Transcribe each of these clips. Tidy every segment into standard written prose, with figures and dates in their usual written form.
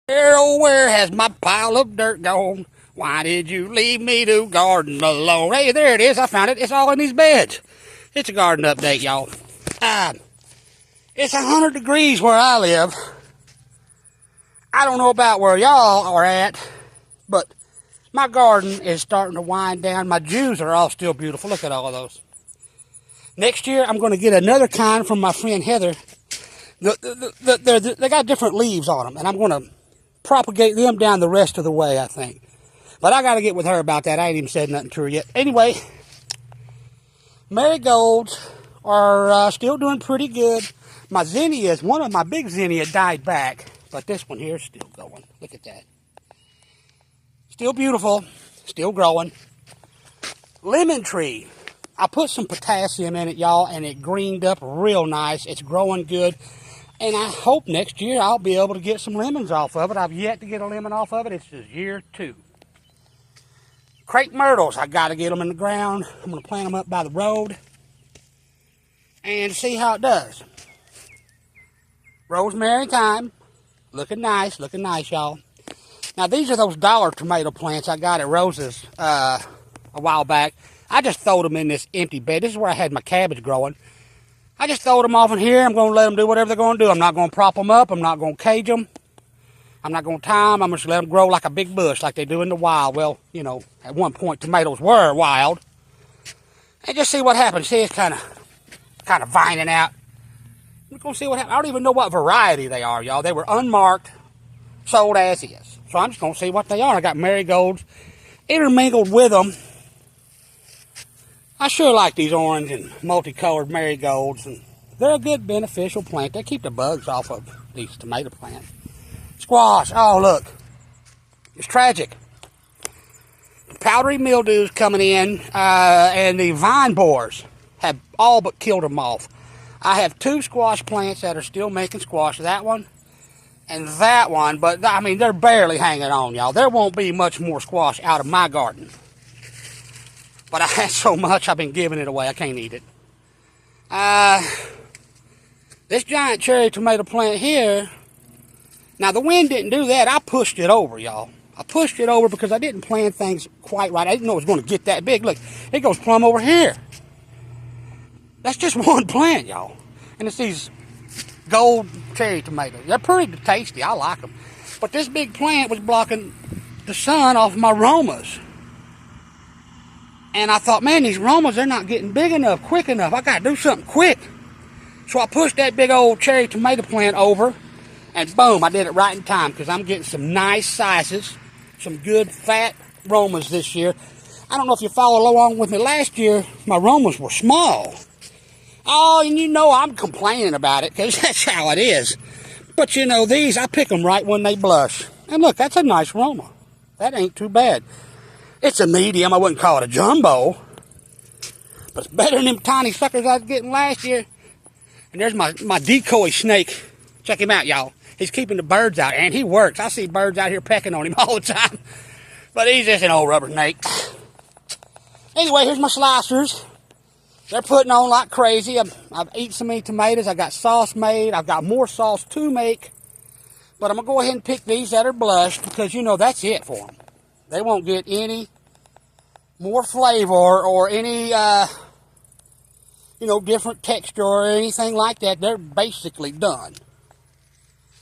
Where, oh, where has my pile of dirt gone? Why did you leave me to garden alone? Hey, there it is. I found it. It's all in these beds. It's a garden update, y'all. It's 100 degrees where I live. I don't know about where y'all are at, but my garden is starting to wind down. My Jews are all still beautiful. Look at all of those. Next year, I'm going to get another kind from my friend Heather. They got different leaves on them, and I'm going to propagate them down the rest of the way, I think. But I got to get with her about that. I ain't even said nothing to her yet. Anyway, marigolds are still doing pretty good. My zinnias, one of my big zinnia died back, but this one here is still going. Look at that. Still beautiful, still growing. Lemon tree. I put some potassium in it, y'all, and it greened up real nice. It's growing good. And I hope next year I'll be able to get some lemons off of it. I've yet to get a lemon off of it. It's just year 2. Crepe myrtles, I got to get them in the ground. I'm going to plant them up by the road and see how it does. Rosemary thyme, looking nice, y'all. Now, these are those dollar tomato plants I got at Rose's a while back. I just throwed them in this empty bed. This is where I had my cabbage growing. I just throwed them off in here. I'm going to let them do whatever they're going to do. I'm not going to prop them up. I'm not going to cage them. I'm not going to tie them. I'm just let them grow like a big bush like they do in the wild. Well, you know, at one point tomatoes were wild. And just see what happens. See, it's kind of vining out. We're going to see what happens. I don't even know what variety they are, y'all. They were unmarked, sold as is. So I'm just going to see what they are. I got marigolds intermingled with them. I sure like these orange and multicolored marigolds, and they're a good beneficial plant. They keep the bugs off of these tomato plants. Squash, oh look, it's tragic. The powdery mildew's coming in, and the vine borers have all but killed them off. I have 2 squash plants that are still making squash, that one and that one, but I mean, they're barely hanging on, y'all. There won't be much more squash out of my garden. But I had so much, I've been giving it away. I can't eat it. This giant cherry tomato plant here, now the wind didn't do that. I pushed it over, y'all. I pushed it over because I didn't plan things quite right. I didn't know it was going to get that big. Look, it goes plumb over here. That's just one plant, y'all. And it's these gold cherry tomatoes. They're pretty tasty. I like them. But this big plant was blocking the sun off my Romas. And I thought, man, these Romas, they're not getting big enough, quick enough. I got to do something quick. So I pushed that big old cherry tomato plant over, and boom, I did it right in time because I'm getting some nice sizes, some good fat Romas this year. I don't know if you followed along with me last year, my Romas were small. Oh, and you know I'm complaining about it because that's how it is. But you know, these, I pick them right when they blush. And look, that's a nice Roma. That ain't too bad. It's a medium. I wouldn't call it a jumbo. But it's better than them tiny suckers I was getting last year. And there's my decoy snake. Check him out, y'all. He's keeping the birds out. And he works. I see birds out here pecking on him all the time. But he's just an old rubber snake. Anyway, here's my slicers. They're putting on like crazy. I've eaten so many tomatoes. I got sauce made. I've got more sauce to make. But I'm going to go ahead and pick these that are blushed because, you know, that's it for them. They won't get any more flavor or any, you know, different texture or anything like that. They're basically done.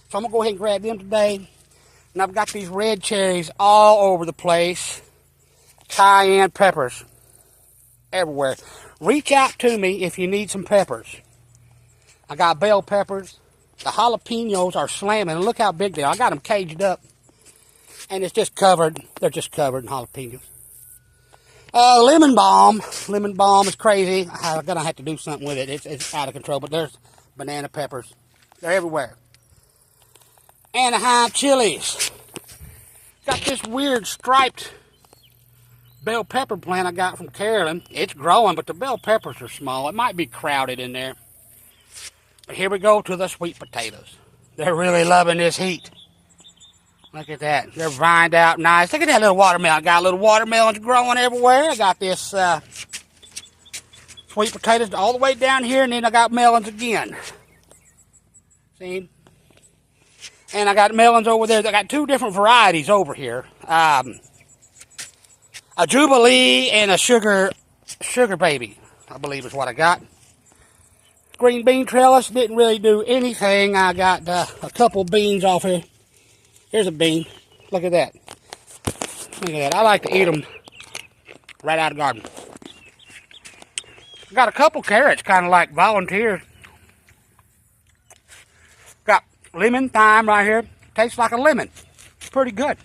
So I'm going to go ahead and grab them today. And I've got these red cherries all over the place. Cayenne peppers everywhere. Reach out to me if you need some peppers. I got bell peppers. The jalapenos are slamming. And look how big they are. I got them caged up. And it's just covered. They're just covered in jalapenos. Lemon balm. Lemon balm is crazy. I'm going to have to do something with it. It's out of control. But there's banana peppers. They're everywhere. Anaheim chilies. Got this weird striped bell pepper plant I got from Carolyn. It's growing, but the bell peppers are small. It might be crowded in there. But here we go to the sweet potatoes. They're really loving this heat. Look at that. They're vined out nice. Look at that little watermelon. I got little watermelons growing everywhere. I got this sweet potatoes all the way down here, and then I got melons again. See? And I got melons over there. I got two different varieties over here. A Jubilee and a Sugar Baby, I believe is what I got. Green bean trellis didn't really do anything. I got a couple beans off here. Here's a bean. Look at that. Look at that. I like to eat them right out of the garden. Got a couple carrots, kind of like volunteers. Got lemon thyme right here. Tastes like a lemon. Pretty good.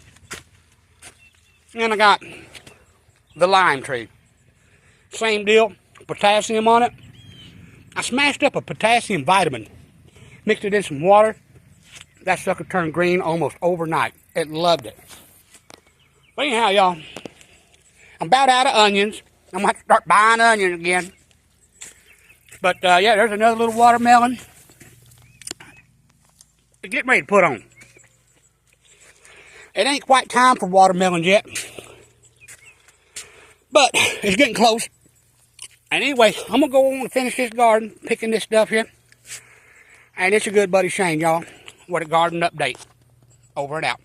And I got the lime tree. Same deal. Potassium on it. I smashed up a potassium vitamin. Mixed it in some water. That sucker turned green almost overnight. It loved it. But anyhow, y'all, I'm about out of onions. I'm going to have to start buying onions again. But, yeah, there's another little watermelon. It's getting ready to put on. It ain't quite time for watermelons yet. But it's getting close. And anyway, I'm going to go on and finish this garden, picking this stuff here. And it's your good buddy Shane, y'all, with a garden update. Over and out.